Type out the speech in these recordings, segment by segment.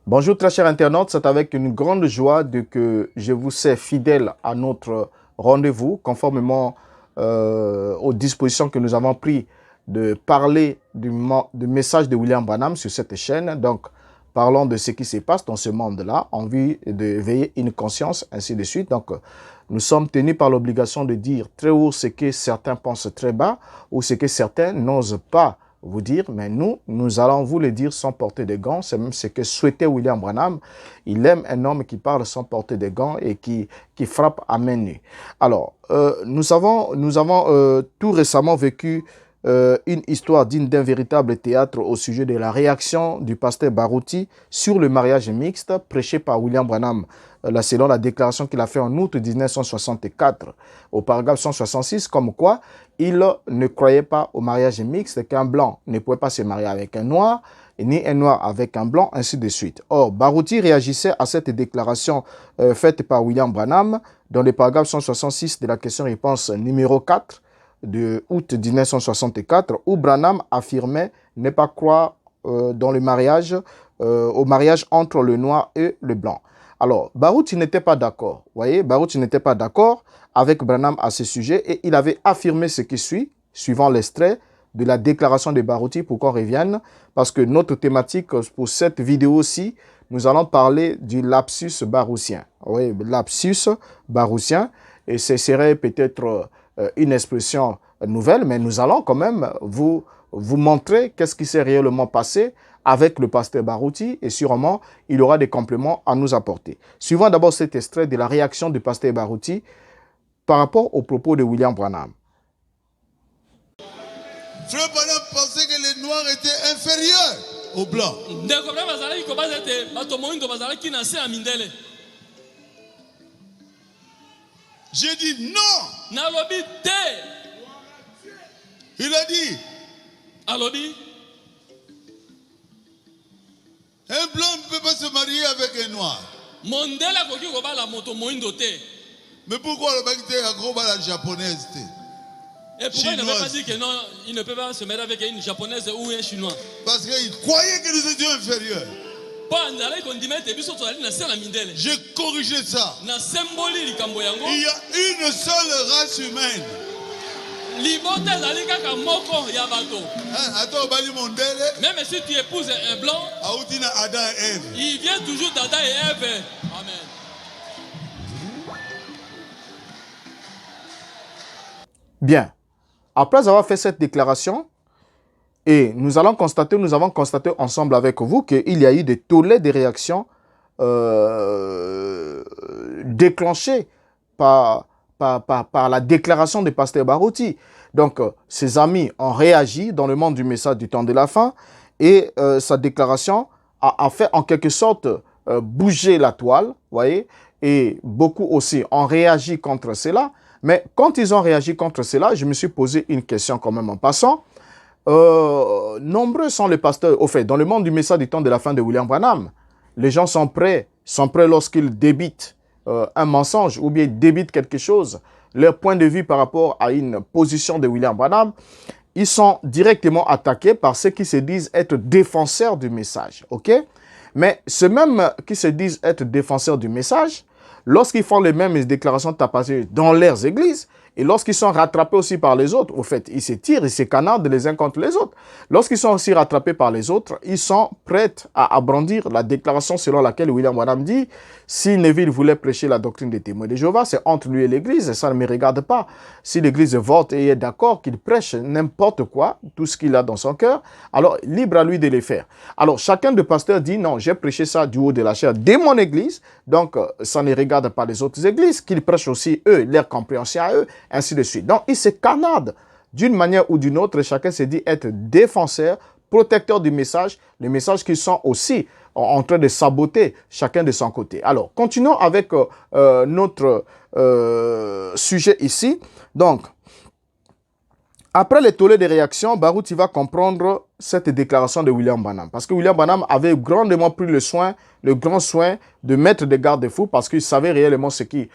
Bonjour très chers internautes, c'est avec une grande joie que je vous sais fidèle à notre rendez-vous, conformément aux dispositions que nous avons prises de parler du message de William Branham sur cette chaîne. Donc, parlons de ce qui se passe dans ce monde-là, envie de veiller une conscience, ainsi de suite. Donc, nous sommes tenus par l'obligation de dire très haut ce que certains pensent très bas ou ce que certains n'osent pas vous dire, mais nous allons vous le dire sans porter de gants. C'est même ce que souhaitait William Branham. Il aime un homme qui parle sans porter de gants et qui frappe à main nue. Alors, nous avons tout récemment vécu une histoire digne d'un véritable théâtre au sujet de la réaction du pasteur Baruti sur le mariage mixte prêché par William Branham, selon la déclaration qu'il a faite en août 1964 au paragraphe 166, comme quoi il ne croyait pas au mariage mixte, qu'un blanc ne pouvait pas se marier avec un noir, ni un noir avec un blanc, ainsi de suite. Or, Baruti réagissait à cette déclaration faite par William Branham dans le paragraphe 166 de la question-réponse numéro 4 de août 1964, où Branham affirmait ne pas croire dans le mariage, au mariage entre le noir et le blanc. Alors, Baruti n'était pas d'accord. Vous voyez, Baruti n'était pas d'accord avec Branham à ce sujet et il avait affirmé ce qui suit, suivant l'extrait de la déclaration de Baruti, pour qu'on revienne, parce que notre thématique pour cette vidéo-ci, nous allons parler du lapsus baroutien. Oui, lapsus baroutien, et ce serait peut-être une expression nouvelle, mais nous allons quand même vous montrer qu'est-ce qui s'est réellement passé avec le pasteur Baruti, et sûrement, il aura des compléments à nous apporter. Suivant d'abord cet extrait de la réaction du pasteur Baruti par rapport aux propos de William Branham. Frère Branham pensait que les Noirs étaient inférieurs aux Blancs. J'ai dit non. Il a dit. Un blanc ne peut pas se marier avec un noir. Mais pourquoi le mec était la japonaise? Et pourquoi il n'avait pas dit que non, il ne peut pas se marier avec une japonaise ou un chinois? Parce qu'il croyait que nous étions inférieurs. J'ai corrigé ça. Il y a une seule race humaine. Même si tu épouses un blanc, il vient toujours d'Adam et Ève. Amen. Bien. Après avoir fait cette déclaration, et nous avons constaté ensemble avec vous qu'il y a eu des tollés de réactions déclenchées par la déclaration du pasteur Baruti. Donc, ses amis ont réagi dans le monde du message du temps de la fin et sa déclaration a fait en quelque sorte bouger la toile, voyez, et beaucoup aussi ont réagi contre cela. Mais quand ils ont réagi contre cela, je me suis posé une question quand même en passant. Nombreux sont les pasteurs, au fait, dans le monde du message du temps de la fin de William Branham, les gens sont prêts lorsqu'ils débitent un mensonge ou bien débitent quelque chose, leur point de vue par rapport à une position de William Branham, ils sont directement attaqués par ceux qui se disent être défenseurs du message, ok? Mais ceux même qui se disent être défenseurs du message, lorsqu'ils font les mêmes déclarations tapagées dans leurs églises, et lorsqu'ils sont rattrapés aussi par les autres, au fait, ils se tirent, ils se canardent les uns contre les autres. Lorsqu'ils sont aussi rattrapés par les autres, ils sont prêts à brandir la déclaration selon laquelle William Branham dit « Si Neville voulait prêcher la doctrine des témoins de Jéhovah, c'est entre lui et l'Église, ça ne me regarde pas. Si l'Église vote et est d'accord qu'il prêche n'importe quoi, tout ce qu'il a dans son cœur, alors libre à lui de le faire. » Alors chacun des pasteurs dit « Non, j'ai prêché ça du haut de la chair de mon Église, donc ça ne regarde pas les autres églises, qu'ils prêchent aussi eux, leur compréhension à eux, ainsi de suite. » Donc, ils se canardent d'une manière ou d'une autre. Chacun se dit être défenseur, protecteur du message, les messages qui sont aussi en train de saboter chacun de son côté. Alors, continuons avec notre sujet ici. Donc, après les tollés de réactions, Baruti va comprendre cette déclaration de William Branham. Parce que William Branham avait grandement pris le grand soin de mettre des garde-fous parce qu'il savait réellement ce qui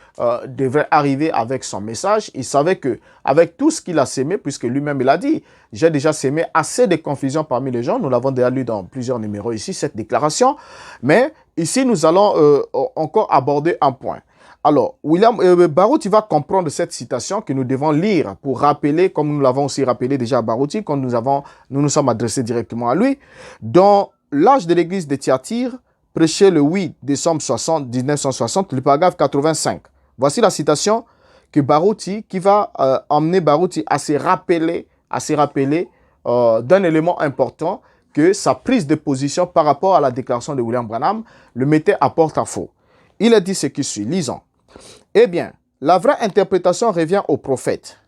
devrait arriver avec son message. Il savait que avec tout ce qu'il a sémé, puisque lui-même il a dit, j'ai déjà sémé assez de confusion parmi les gens. Nous l'avons déjà lu dans plusieurs numéros ici, cette déclaration. Mais ici, nous allons encore aborder un point. Alors, William Barouti va comprendre cette citation que nous devons lire pour rappeler, comme nous l'avons aussi rappelé déjà à Barouti, quand nous sommes adressés directement à lui. Dans l'âge de l'église de Thyatire, prêché le 8 décembre 1960, le paragraphe 85. Voici la citation que Barouti, qui va emmener Barouti à se rappeler d'un élément important, que sa prise de position par rapport à la déclaration de William Branham le mettait à porte-à-faux. Il a dit ce qui suit, lisons. Eh bien, la vraie interprétation revient au prophète.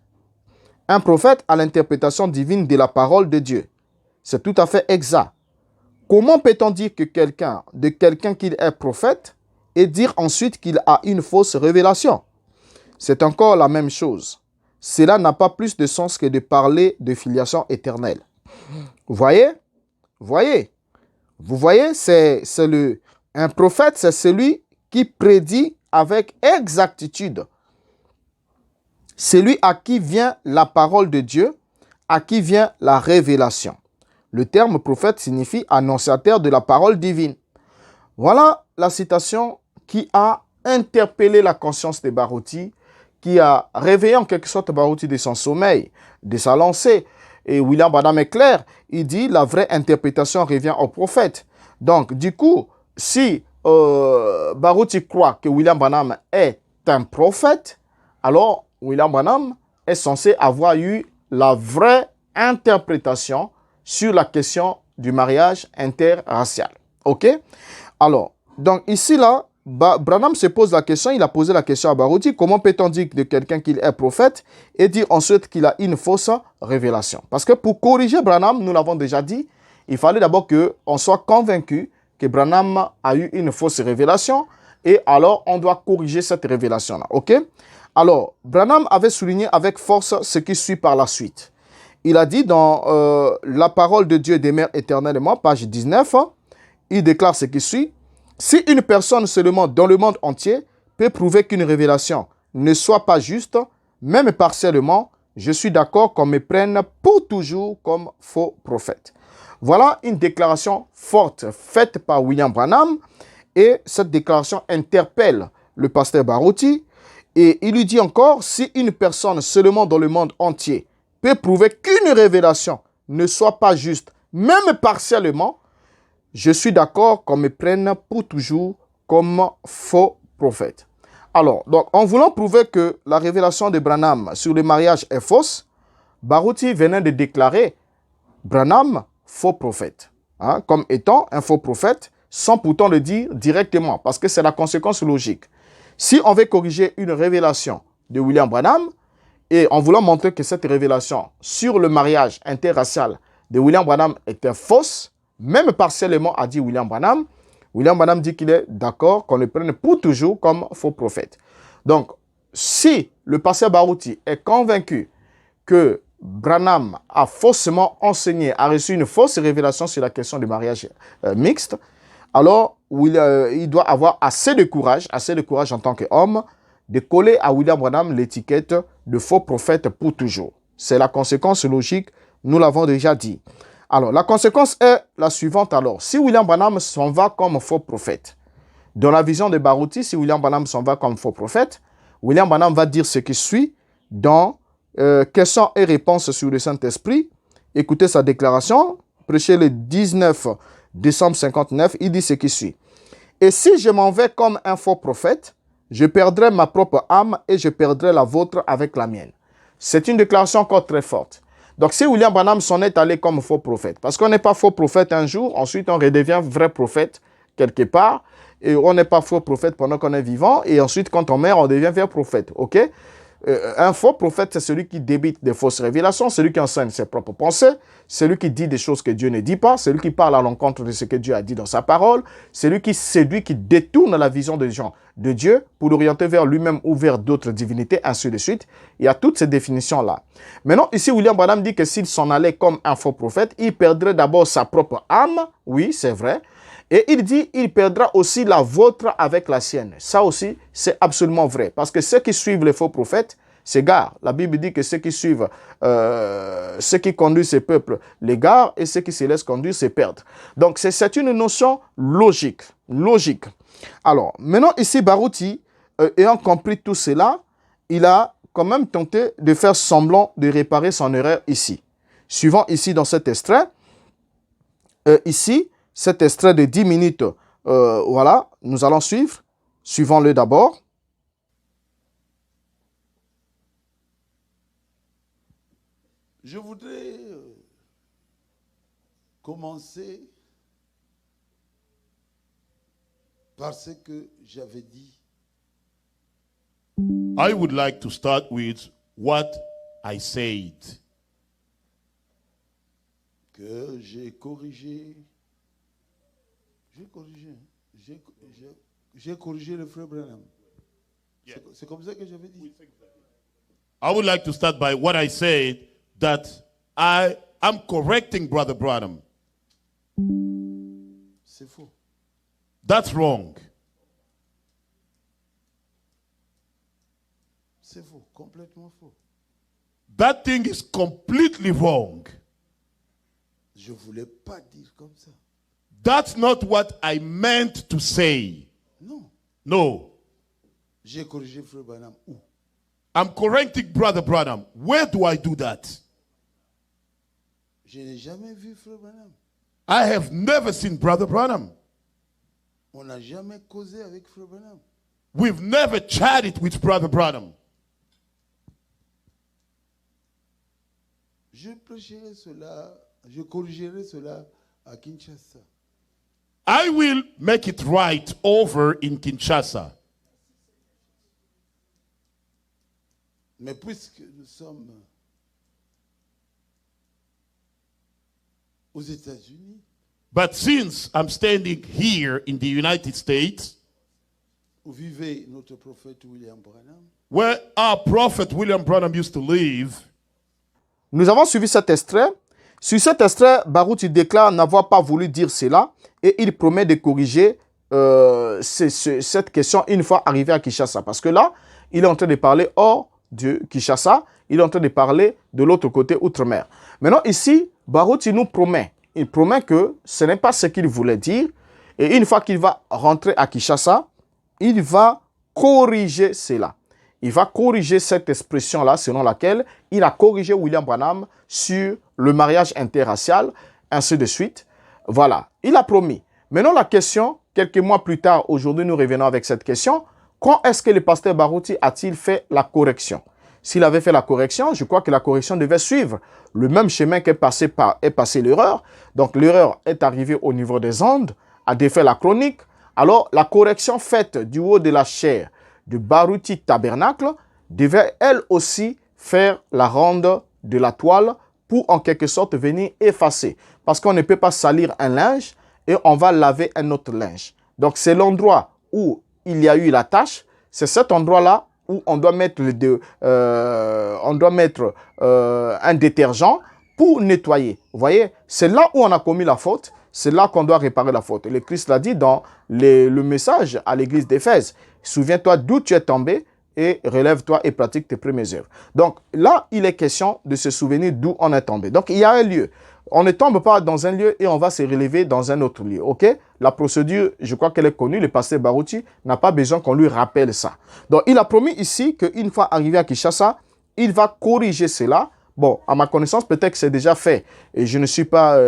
Un prophète a l'interprétation divine de la parole de Dieu. C'est tout à fait exact. Comment peut-on dire que quelqu'un qu'il est prophète et dire ensuite qu'il a une fausse révélation? C'est encore la même chose. Cela n'a pas plus de sens que de parler de filiation éternelle. Vous voyez, un prophète, c'est celui qui prédit avec exactitude. Celui à qui vient la parole de Dieu, à qui vient la révélation. Le terme prophète signifie annonciateur de la parole divine. Voilà la citation qui a interpellé la conscience de Barouti, qui a réveillé en quelque sorte Barouti de son sommeil, de sa lancée. Et William Branham est clair, il dit la vraie interprétation revient au prophète. Donc, du coup, si Barouti croit que William Branham est un prophète, alors William Branham est censé avoir eu la vraie interprétation sur la question du mariage interracial. OK? Alors, donc ici, là, Branham se pose la question, il a posé la question à Barouti, comment peut-on dire de quelqu'un qu'il est prophète et dire ensuite qu'il a une fausse révélation? Parce que pour corriger Branham, nous l'avons déjà dit, il fallait d'abord qu'on soit convaincu que Branham a eu une fausse révélation et alors on doit corriger cette révélation-là. OK? Alors, Branham avait souligné avec force ce qui suit par la suite. Il a dit dans La parole de Dieu demeure éternellement, page 19, il déclare ce qui suit. Si une personne seulement dans le monde entier peut prouver qu'une révélation ne soit pas juste, même partiellement, je suis d'accord qu'on me prenne pour toujours comme faux prophète. Voilà une déclaration forte faite par William Branham et cette déclaration interpelle le pasteur Barouti et il lui dit encore, si une personne seulement dans le monde entier peut prouver qu'une révélation ne soit pas juste, même partiellement, je suis d'accord qu'on me prenne pour toujours comme faux prophète. Alors, donc, en voulant prouver que la révélation de Branham sur le mariage est fausse, Barouti venait de déclarer Branham faux prophète, comme étant un faux prophète, sans pourtant le dire directement, parce que c'est la conséquence logique. Si on veut corriger une révélation de William Branham, et en voulant montrer que cette révélation sur le mariage interracial de William Branham était fausse, même partiellement a dit William Branham dit qu'il est d'accord qu'on le prenne pour toujours comme faux prophète. Donc, si le pasteur Barouti est convaincu que Branham a faussement enseigné, a reçu une fausse révélation sur la question du mariage mixte, alors il doit avoir assez de courage en tant qu'homme, de coller à William Branham l'étiquette de faux prophète pour toujours. C'est la conséquence logique, nous l'avons déjà dit. Alors, la conséquence est la suivante alors. Si William Branham s'en va comme faux prophète, dans la vision de Barouti, si William Branham s'en va comme faux prophète, William Branham va dire ce qui suit dans questions et réponses sur le Saint-Esprit. Écoutez sa déclaration, prêchée le 19 décembre 59, il dit ce qui suit. Et si je m'en vais comme un faux prophète, je perdrai ma propre âme et je perdrai la vôtre avec la mienne. C'est une déclaration encore très forte. Donc, si William Branham s'en est allé comme faux prophète, parce qu'on n'est pas faux prophète un jour, ensuite on redevient vrai prophète quelque part, et on n'est pas faux prophète pendant qu'on est vivant, et ensuite quand on meurt, on devient vrai prophète, ok? Un faux prophète, c'est celui qui débite des fausses révélations, celui qui enseigne ses propres pensées, celui qui dit des choses que Dieu ne dit pas, celui qui parle à l'encontre de ce que Dieu a dit dans sa parole, celui qui séduit, qui détourne la vision des gens de Dieu pour l'orienter vers lui-même ou vers d'autres divinités, ainsi de suite. Il y a toutes ces définitions-là. Maintenant, ici, William Branham dit que s'il s'en allait comme un faux prophète, il perdrait d'abord sa propre âme, oui, c'est vrai, et il dit, il perdra aussi la vôtre avec la sienne. Ça aussi, c'est absolument vrai. Parce que ceux qui suivent les faux prophètes, s'égarent. La Bible dit que ceux qui suivent, ceux qui conduisent ces peuples l'égarent et ceux qui se laissent conduire se perdent. Donc, c'est une notion logique. Logique. Alors, maintenant, ici, Baruti, ayant compris tout cela, il a quand même tenté de faire semblant de réparer son erreur ici. Suivant ici dans cet extrait, ici, cet extrait de 10 minutes, voilà, nous allons suivre. Suivons-le d'abord. Je voudrais commencer par ce que j'avais dit. I would like to start with what I said. Que j'ai corrigé. J'ai corrigé le frère Branham. Yeah. C'est comme ça que j'avais dit. I would like to start by what I said, that I am correcting Brother Branham. C'est faux. That's wrong. C'est faux, complètement faux. That thing is completely wrong. Je ne voulais pas dire comme ça. That's not what I meant to say. Non. No. J'ai corrigé frère Branham où? I'm correcting Brother Branham. Where do I do that? Je n'ai jamais vu frère Branham. I have never seen Brother Branham. On n'a jamais causé avec frère Branham. We've never chatted with Brother Branham. Je prêcherai cela, je corrigerai cela à Kinshasa. I will make it right over in Kinshasa. Mais puisque nous sommes aux États-Unis, But since I'm standing here in the United States, où vivait notre prophète William Branham, where our prophet William Branham used to live, Nous avons suivi cet extrait. Sur cet extrait, Baruti déclare n'avoir pas voulu dire cela et il promet de corriger cette question une fois arrivé à Kinshasa. Parce que là, il est en train de parler hors de Kinshasa, il est en train de parler de l'autre côté, outre-mer. Maintenant, ici, Baruti nous promet. Il promet que ce n'est pas ce qu'il voulait dire. Et une fois qu'il va rentrer à Kinshasa, il va corriger cela. Il va corriger cette expression-là selon laquelle il a corrigé William Branham sur le mariage interracial, ainsi de suite. Voilà, il a promis. Maintenant, la question, quelques mois plus tard, aujourd'hui, nous revenons avec cette question. Quand est-ce que le pasteur Baruti a-t-il fait la correction? S'il avait fait la correction, je crois que la correction devait suivre le même chemin qu'est passé l'erreur. Donc, l'erreur est arrivée au niveau des ondes, a défait la chronique. Alors, la correction faite du haut de la chair de Baruti Tabernacle devait elle aussi faire la ronde de la toile pour en quelque sorte venir effacer. Parce qu'on ne peut pas salir un linge et on va laver un autre linge. Donc c'est l'endroit où il y a eu la tache, c'est cet endroit-là où on doit mettre, un détergent pour nettoyer. Vous voyez, c'est là où on a commis la faute. C'est là qu'on doit réparer la faute. Et le Christ l'a dit dans le message à l'église d'Éphèse. Souviens-toi d'où tu es tombé et relève-toi et pratique tes premières œuvres. Donc là, il est question de se souvenir d'où on est tombé. Donc il y a un lieu. On ne tombe pas dans un lieu et on va se relever dans un autre lieu. Ok? La procédure, je crois qu'elle est connue. Le pasteur Baruti n'a pas besoin qu'on lui rappelle ça. Donc il a promis ici qu'une fois arrivé à Kinshasa, il va corriger cela. Bon, à ma connaissance, peut-être que c'est déjà fait et je ne suis pas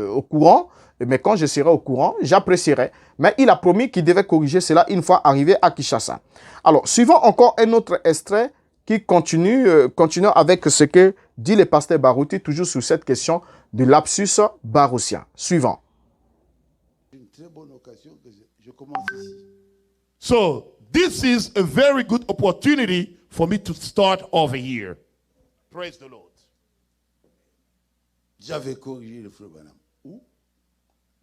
au courant. Mais quand je serai au courant, j'apprécierai. Mais il a promis qu'il devait corriger cela une fois arrivé à Kinshasa. Alors, suivons encore un autre extrait qui continue avec ce que dit le pasteur Baruti, toujours sur cette question de lapsus baroutien. Suivant. une très bonne occasion que je commence ici. so this is a very good opportunity for me to start over here. Praise the Lord. J'avais corrigé le frère Branham. Où?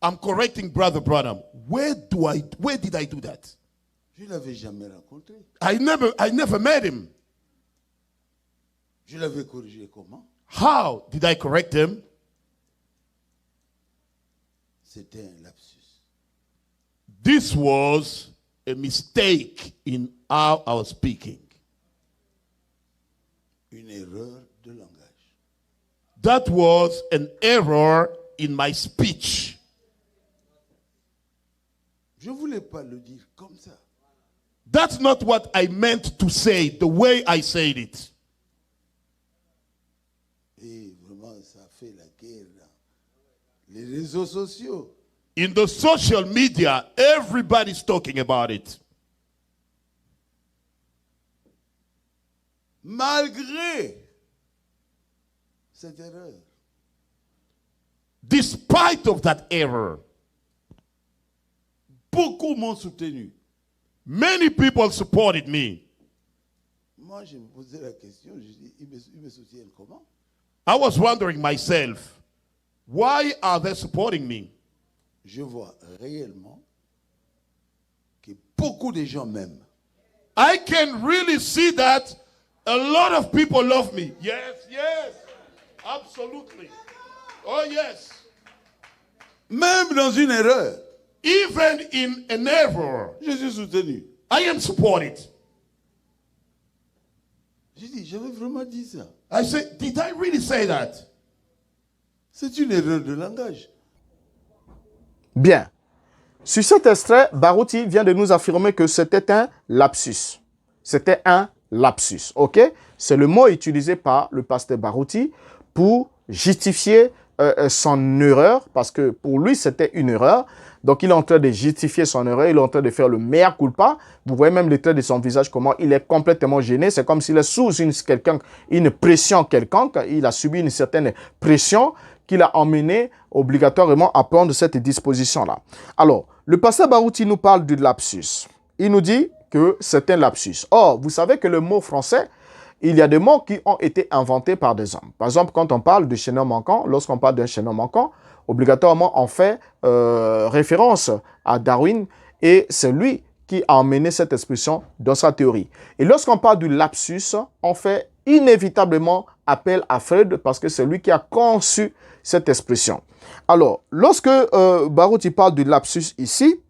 I'm correcting Brother Branham. Where did I do that? Je ne l'avais jamais rencontré. I never met him. Je l'avais corrigé comment? How did I correct him? C'était un lapsus. This was a mistake in how I was speaking. une erreur de langage. That was an error in my speech. Je ne voulais pas le dire comme ça. That's not what I meant to say, the way I said it. Et vraiment, ça fait la guerre dans les réseaux sociaux. In the social media, everybody's talking about it. Malgré cette erreur, Despite of that error, beaucoup m'ont soutenu. many people supported me. Moi, je me posais la question, je dis, ils me soutiennent comment? I was wondering myself, why are they supporting me? Je vois réellement que beaucoup de gens m'aiment. I can really see that a lot of people love me. Yes, yes, absolutely. Oh yes. Même dans une erreur, Even in an error, je suis soutenu. I am supported. J'ai dit, j'avais vraiment dit ça. I said, did I really say that? C'est une erreur de langage. Bien. Sur cet extrait, Barouti vient de nous affirmer que c'était un lapsus. C'était un lapsus, ok? C'est le mot utilisé par le pasteur Barouti pour justifier son erreur, parce que pour lui, c'était une erreur. Donc, il est en train de justifier son erreur, il est en train de faire le mea culpa. Vous voyez même les traits de son visage, comment il est complètement gêné. C'est comme s'il est sous une pression quelconque. Il a subi une certaine pression qui l'a emmené obligatoirement à prendre cette disposition-là. Alors, le pasteur Barouti nous parle du lapsus. Il nous dit que c'est un lapsus. Or, vous savez que le mot français, il y a des mots qui ont été inventés par des hommes. Par exemple, quand on parle de chaînon manquant, lorsqu'on parle d'un chaînon manquant, obligatoirement, on fait référence à Darwin et c'est lui qui a emmené cette expression dans sa théorie. Et lorsqu'on parle du lapsus, on fait inévitablement appel à Freud parce que c'est lui qui a conçu cette expression. Alors, lorsque Barouti parle du lapsus ici,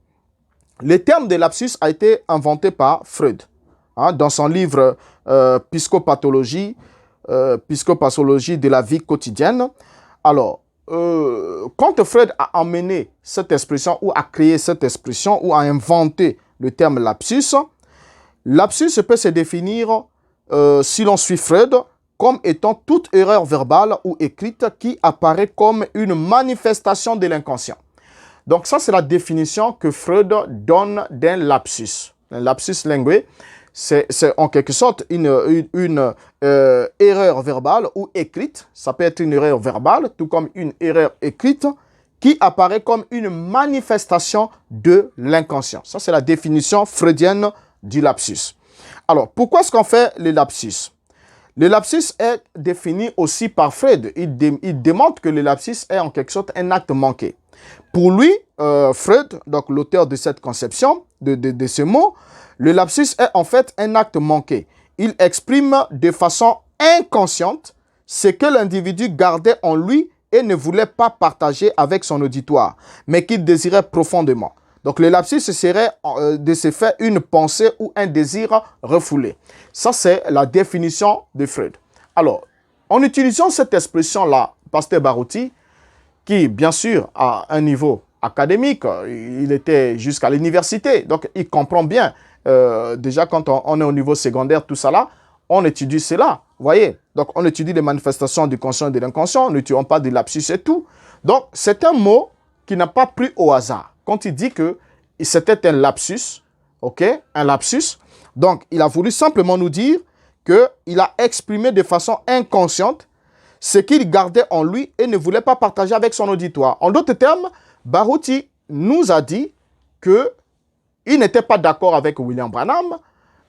le terme de lapsus a été inventé par Freud. Dans son livre Psychopathologie de la vie quotidienne. Alors, quand Freud a emmené cette expression ou a créé cette expression ou a inventé le terme lapsus, lapsus peut se définir, si l'on suit Freud, comme étant toute erreur verbale ou écrite qui apparaît comme une manifestation de l'inconscient. Donc ça, c'est la définition que Freud donne d'un lapsus. Un lapsus lingué, c'est en quelque sorte une erreur verbale ou écrite. Ça peut être une erreur verbale, tout comme une erreur écrite, qui apparaît comme une manifestation de l'inconscient. Ça, c'est la définition freudienne du lapsus. Alors, pourquoi est-ce qu'on fait le lapsus? Le lapsus est défini aussi par Freud. Il démontre que le lapsus est en quelque sorte un acte manqué. Pour lui, Freud, donc l'auteur de cette conception, de ce mot, le lapsus est en fait un acte manqué. Il exprime de façon inconsciente ce que l'individu gardait en lui et ne voulait pas partager avec son auditoire, mais qu'il désirait profondément. Donc le lapsus serait de ce fait une pensée ou un désir refoulé. Ça, c'est la définition de Freud. Alors, en utilisant cette expression-là, pasteur Barouti, qui bien sûr à un niveau académique, il était jusqu'à l'université, donc il comprend bien. Déjà quand on est au niveau secondaire, tout ça là, on étudie cela, vous voyez. Donc on étudie les manifestations du conscient et de l'inconscient, on n'étudie pas de lapsus et tout. Donc c'est un mot qui n'a pas pris au hasard. Quand il dit que c'était un lapsus, ok, un lapsus, donc il a voulu simplement nous dire qu'il a exprimé de façon inconsciente ce qu'il gardait en lui et ne voulait pas partager avec son auditoire. En d'autres termes, Barouti nous a dit qu'il n'était pas d'accord avec William Branham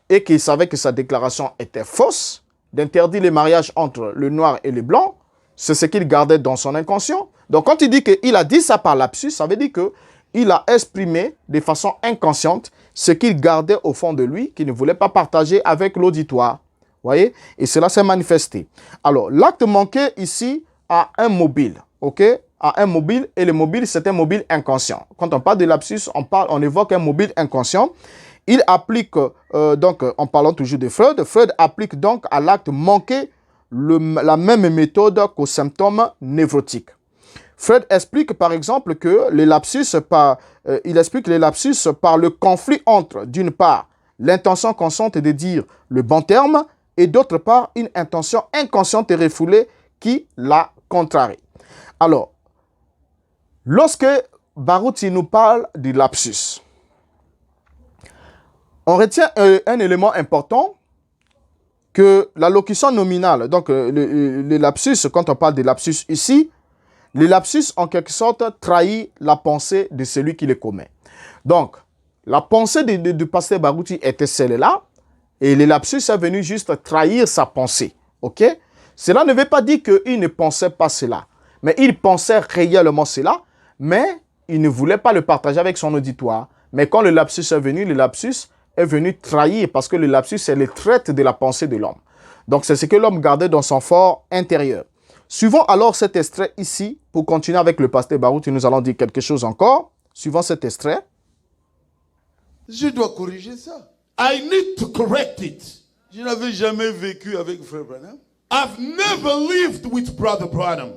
et qu'il savait que sa déclaration était fausse, d'interdire les mariages entre le noir et le blanc. C'est ce qu'il gardait dans son inconscient. Donc quand il dit qu'il a dit ça par lapsus, ça veut dire qu'il a exprimé de façon inconsciente ce qu'il gardait au fond de lui, qu'il ne voulait pas partager avec l'auditoire. Voyez? Et cela s'est manifesté. Alors, l'acte manqué ici a un mobile, ok? A un mobile, et le mobile, c'est un mobile inconscient. Quand on parle de lapsus, on évoque un mobile inconscient. Il applique, donc, en parlant toujours de Freud, Freud applique donc à l'acte manqué la même méthode qu'aux symptômes névrotiques. Freud explique par exemple que les lapsus par le conflit entre, d'une part, l'intention consciente de dire le bon terme et d'autre part, une intention inconsciente et refoulée qui la contrarie. Alors, lorsque Baruti nous parle du lapsus, on retient un élément important que la locution nominale, donc le lapsus, quand on parle de lapsus ici, le lapsus en quelque sorte trahit la pensée de celui qui le commet. Donc, la pensée du pasteur Baruti était celle-là, et le lapsus est venu juste trahir sa pensée. Ok? Cela ne veut pas dire qu'il ne pensait pas cela, mais il pensait réellement cela, mais il ne voulait pas le partager avec son auditoire. Mais quand le lapsus est venu trahir, parce que le lapsus, c'est le trait de la pensée de l'homme. Donc, c'est ce que l'homme gardait dans son fort intérieur. Suivons alors cet extrait ici, pour continuer avec le pasteur Baruti, nous allons dire quelque chose encore. Suivons cet extrait. Je dois corriger ça. I need to correct it. Je n'avais jamais vécu avec Frère Branham. I've never lived with Brother Branham.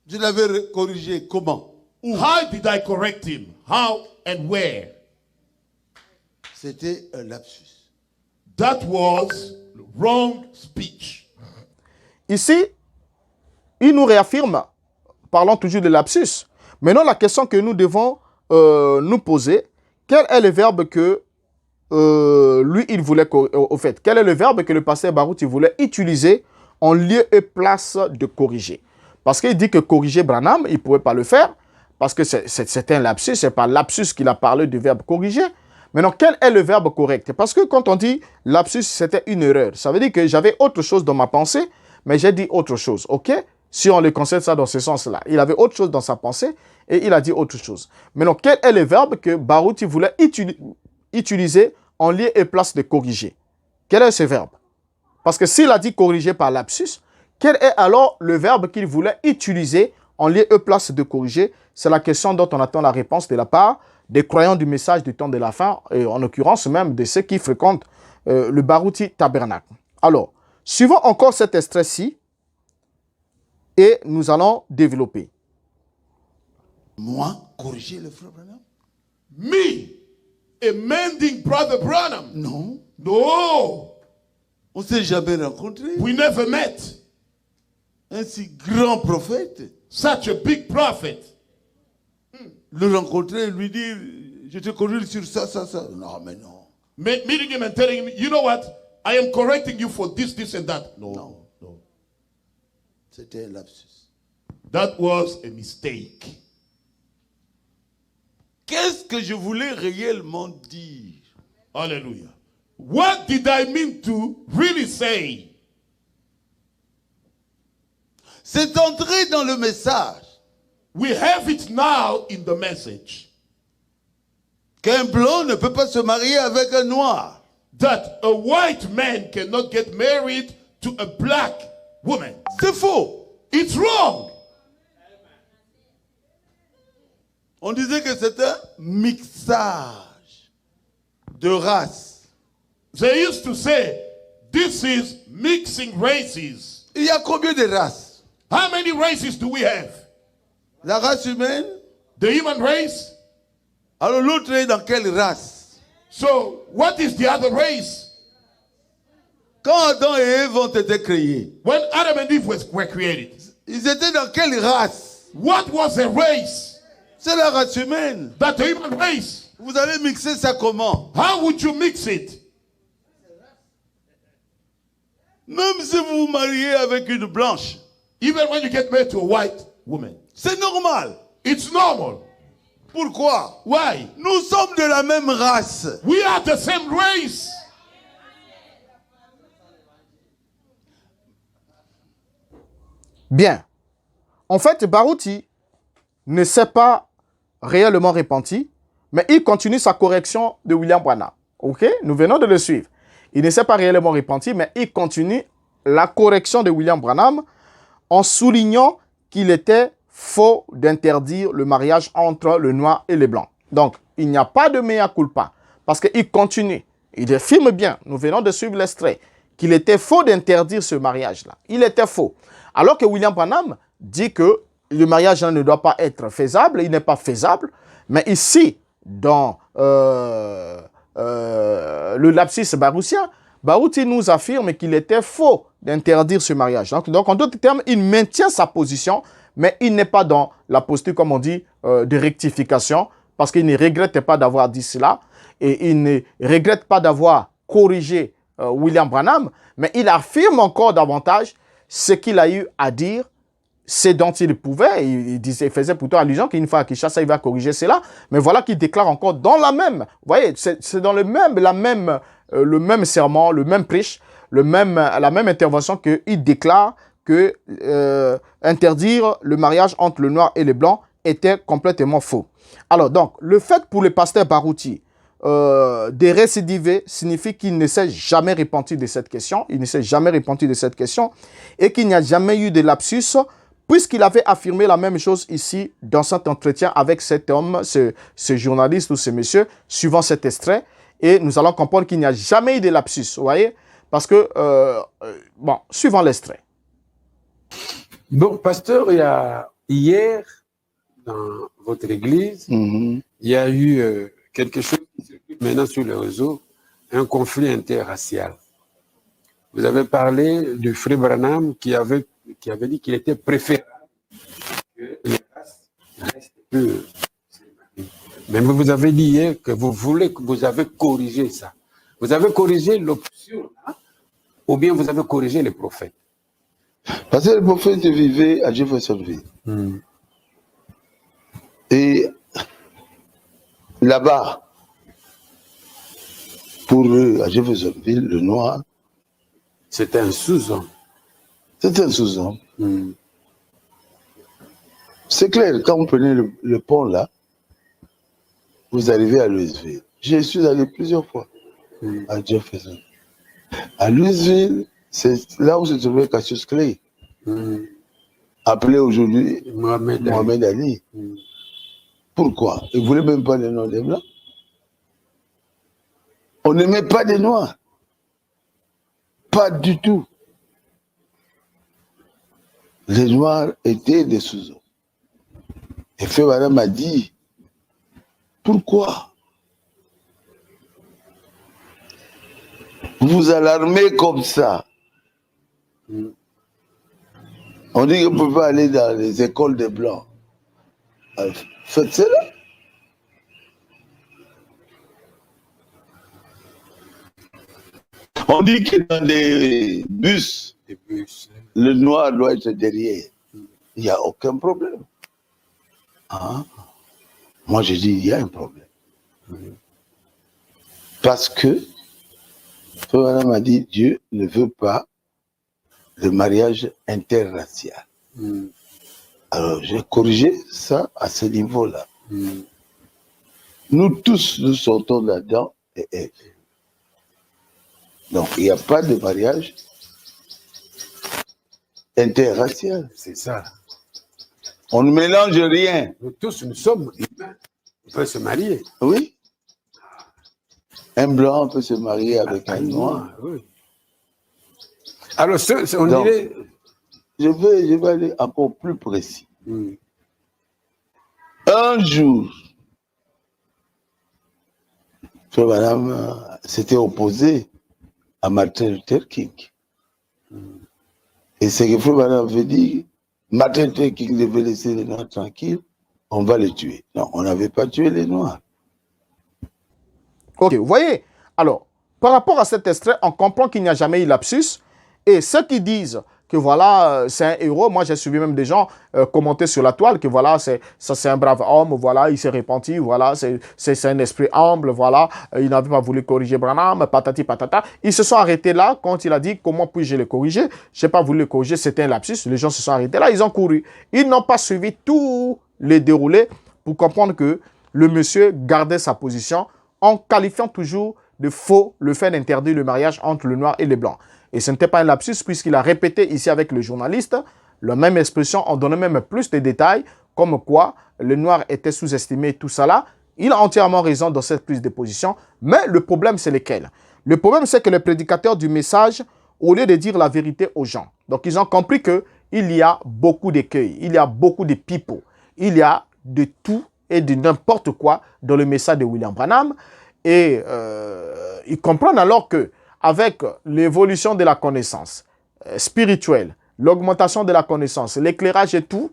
Je l'avais corrigé comment? How did I correct him? How and where? C'était un lapsus. That was wrong speech. Ici, il nous réaffirme, parlons toujours de lapsus. Maintenant, la question que nous devons nous poser, quel est le verbe que lui, il voulait, au fait, quel est le verbe que le pasteur Baruti voulait utiliser en lieu et place de corriger? Parce qu'il dit que corriger Branham, il ne pouvait pas le faire, parce que c'est un lapsus, c'est pas lapsus qu'il a parlé du verbe corriger. Maintenant, quel est le verbe correct? Parce que quand on dit lapsus, c'était une erreur. Ça veut dire que j'avais autre chose dans ma pensée, mais j'ai dit autre chose, ok? Si on le concède ça dans ce sens-là. Il avait autre chose dans sa pensée et il a dit autre chose. Maintenant, quel est le verbe que Baruti voulait utiliser en lieu et place de corriger? Quel est ce verbe? Parce que s'il a dit corriger par lapsus, quel est alors le verbe qu'il voulait utiliser en lieu et place de corriger? C'est la question dont on attend la réponse de la part des croyants du message du temps de la fin, et en l'occurrence même de ceux qui fréquentent le Baruti Tabernacle. Alors, suivons encore cet extrait-ci et nous allons développer. Moi, corriger le Frère Branham? Me, amending Brother Branham? Non. No. On ne s'est jamais rencontrés. We never met. Un si grand prophète. Such a big prophet. Le rencontrer et lui dire, je te corrige sur ça, ça, ça. Non, mais non. Meeting him and telling him, you know what? I am correcting you for this, this and that. No. C'était un lapsus. That was a mistake. Qu'est-ce que je voulais réellement dire? Hallelujah. What did I mean to really say? C'est entré dans le message. We have it now in the message. Qu'un blanc ne peut pas se marier avec un noir. That a white man cannot get married to a black woman. C'est faux. It's wrong. On disait que c'est un mixage de races. They used to say, this is mixing races. Il y a combien de races? How many races do we have? La race humaine. The human race. Alors l'autre est dans quelle race? So, what is the other race? Quand Adam et Ève ont été créés, When Adam and Eve were created, ils étaient dans quelle race? what was the race? C'est la race humaine. That the human race. Vous allez mixer ça comment? How would you mix it? Même si vous vous mariez avec une blanche, Even when you get married to a white woman. c'est normal. It's normal. Pourquoi? Why? Nous sommes de la même race. We are the same race. Bien. En fait, Baruti ne s'est pas réellement repenti, mais il continue sa correction de William Branham. Ok? Nous venons de le suivre. Il ne s'est pas réellement repenti, mais il continue la correction de William Branham en soulignant qu'il était faux d'interdire le mariage entre le noir et le blanc. Donc, il n'y a pas de mea culpa, parce qu'il continue. Il affirme bien, nous venons de suivre l'extrait, qu'il était faux d'interdire ce mariage-là. Il était faux. Alors que William Branham dit que le mariage ne doit pas être faisable, il n'est pas faisable. Mais ici, dans le lapsus baroutien, Baruti nous affirme qu'il était faux d'interdire ce mariage. Donc, en d'autres termes, il maintient sa position, mais il n'est pas dans la posture, comme on dit, de rectification, parce qu'il ne regrette pas d'avoir dit cela, et il ne regrette pas d'avoir corrigé William Branham, mais il affirme encore davantage ce qu'il a eu à dire, ce dont il pouvait. Il faisait plutôt allusion qu'une fois à Kinshasa, il va corriger cela, mais voilà qu'il déclare encore dans la même, vous voyez, c'est dans le même sermon, le même prêche, la même intervention qu'il déclare que interdire le mariage entre le noir et le blanc était complètement faux. Alors donc, le fait pour le pasteur Baruti de récidiver signifie qu'il ne s'est jamais repenti de cette question, et qu'il n'y a jamais eu de lapsus, puisqu'il avait affirmé la même chose ici dans cet entretien avec cet homme, ce journaliste ou ce monsieur, suivant cet extrait. Et nous allons comprendre qu'il n'y a jamais eu de lapsus, vous voyez? Parce que, bon, suivant l'extrait. Bon, pasteur, hier, dans votre église, il y a eu quelque chose qui circule maintenant sur le réseau, un conflit interracial. Vous avez parlé du frère Branham qui avait dit qu'il était préférable que les races restent pures. Mais vous avez dit hier que vous avez corrigé ça. Vous avez corrigé l'option, hein, ou bien vous avez corrigé les prophètes? Parce que les prophètes vivaient à Jeffersonville. Et là-bas, pour eux, à Jeffersonville, le noir, c'était un sous-homme. C'était un sous-homme. C'est clair, quand vous prenez le pont là, vous arrivez à Louisville. Je suis allé plusieurs fois à Jefferson. À Louisville, c'est là où se trouvait Cassius Clay, appelé aujourd'hui Mohamed Ali. Pourquoi? Ils ne voulaient même pas les noms des Blancs. On n'aimait pas des Noirs. Pas du tout. Les Noirs étaient des sous-hommes. Et Frère Branham m'a dit, pourquoi vous vous alarmez comme ça? On dit qu'on ne peut pas aller dans les écoles des Blancs. Faites cela. On dit que dans des bus, le noir doit être derrière. Il n'y a aucun problème. Hein? Moi, je dis, il y a un problème. Parce que, Frère m'a dit, Dieu ne veut pas le mariage interracial. Alors, j'ai corrigé ça à ce niveau-là. Nous tous, nous sortons là-dedans. Donc, il n'y a pas de mariage interracial. C'est ça. On ne mélange rien. Nous tous, nous sommes humains. On peut se marier. Oui. Un blanc peut se marier avec un noir. Oui. Alors, on donc, dirait... Je vais aller encore plus précis. Un jour, Frère Branham s'était opposé à Martin Luther King. Et c'est que Frère Branham avait dit, Martin Luther King devait laisser les Noirs tranquilles, on va les tuer. Non, on n'avait pas tué les Noirs. Ok, vous voyez, alors, par rapport à cet extrait, on comprend qu'il n'y a jamais eu lapsus. Et ceux qui disent que voilà, c'est un héros, moi j'ai suivi même des gens commenter sur la toile que voilà, c'est un brave homme, voilà, il s'est repenti, voilà, c'est un esprit humble, voilà, il n'avait pas voulu corriger Branham, patati patata. Ils se sont arrêtés là quand il a dit comment puis-je le corriger. Je n'ai pas voulu le corriger, c'était un lapsus. Les gens se sont arrêtés là, ils ont couru. Ils n'ont pas suivi tout les déroulés pour comprendre que le monsieur gardait sa position en qualifiant toujours de faux le fait d'interdire le mariage entre le noir et le blanc. Et ce n'était pas un lapsus puisqu'il a répété ici avec le journaliste la même expression en donnant même plus de détails comme quoi le noir était sous-estimé, tout ça là. Il a entièrement raison dans cette prise de position. Mais le problème, c'est lequel? Le problème, c'est que les prédicateurs du message au lieu de dire la vérité aux gens. Donc, ils ont compris qu'il y a beaucoup d'écueils, il y a beaucoup de people, il y a de tout et de n'importe quoi dans le message de William Branham. Et ils comprennent alors qu'avec l'évolution de la connaissance spirituelle, l'augmentation de la connaissance, l'éclairage et tout,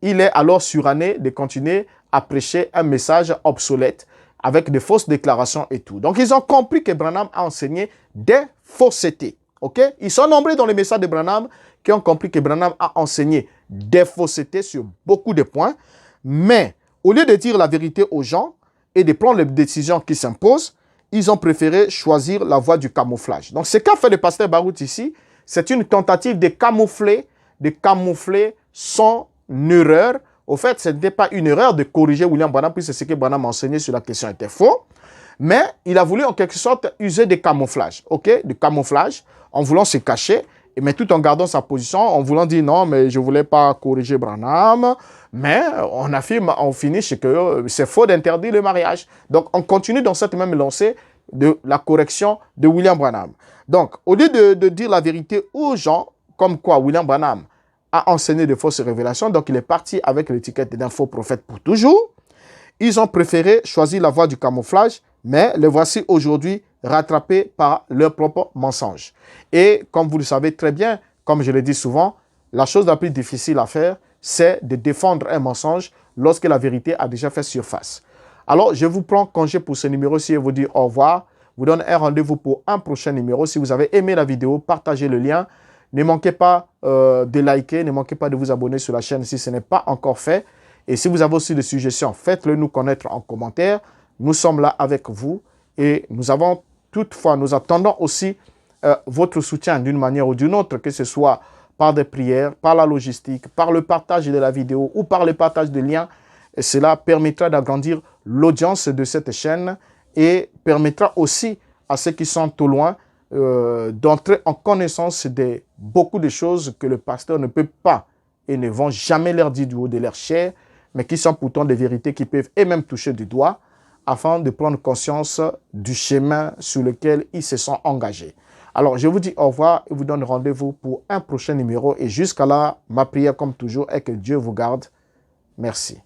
il est alors suranné de continuer à prêcher un message obsolète avec de fausses déclarations et tout. Donc, ils ont compris que Branham a enseigné des faussetés. Ok? Ils sont nombreux dans les messages de Branham qui ont compris que Branham a enseigné des faussetés sur beaucoup de points. Mais, au lieu de dire la vérité aux gens et de prendre les décisions qui s'imposent, ils ont préféré choisir la voie du camouflage. Donc, ce qu'a fait le pasteur Baruth ici, c'est une tentative de camoufler son erreur. Au fait, ce n'était pas une erreur de corriger William Branham, puisque ce que Branham a enseigné sur la question était faux. Mais il a voulu en quelque sorte user des camouflages, ok? Du camouflage, en voulant se cacher, mais tout en gardant sa position, en voulant dire non, mais je ne voulais pas corriger Branham. Mais on finit que c'est faux d'interdire le mariage. Donc, on continue dans cette même lancée de la correction de William Branham. Donc, au lieu de dire la vérité aux gens, comme quoi William Branham a enseigné de fausses révélations, donc il est parti avec l'étiquette d'un faux prophète pour toujours, ils ont préféré choisir la voie du camouflage, mais les voici aujourd'hui rattrapés par leurs propres mensonges. Et comme vous le savez très bien, comme je le dis souvent, la chose la plus difficile à faire, c'est de défendre un mensonge lorsque la vérité a déjà fait surface. Alors, je vous prends congé pour ce numéro-ci et vous dis au revoir. Je vous donne un rendez-vous pour un prochain numéro. Si vous avez aimé la vidéo, partagez le lien. Ne manquez pas de liker, ne manquez pas de vous abonner sur la chaîne si ce n'est pas encore fait. Et si vous avez aussi des suggestions, faites-le nous connaître en commentaire. Nous sommes là avec vous et nous attendons aussi votre soutien d'une manière ou d'une autre, que ce soit par des prières, par la logistique, par le partage de la vidéo ou par le partage de liens. Et cela permettra d'agrandir l'audience de cette chaîne et permettra aussi à ceux qui sont au loin d'entrer en connaissance de beaucoup de choses que le pasteur ne peut pas et ne vont jamais leur dire du haut de leur chair, mais qui sont pourtant des vérités qui peuvent et même toucher du doigt afin de prendre conscience du chemin sur lequel ils se sont engagés. Alors, je vous dis au revoir et vous donne rendez-vous pour un prochain numéro. Et jusqu'à là, ma prière, comme toujours, est que Dieu vous garde. Merci.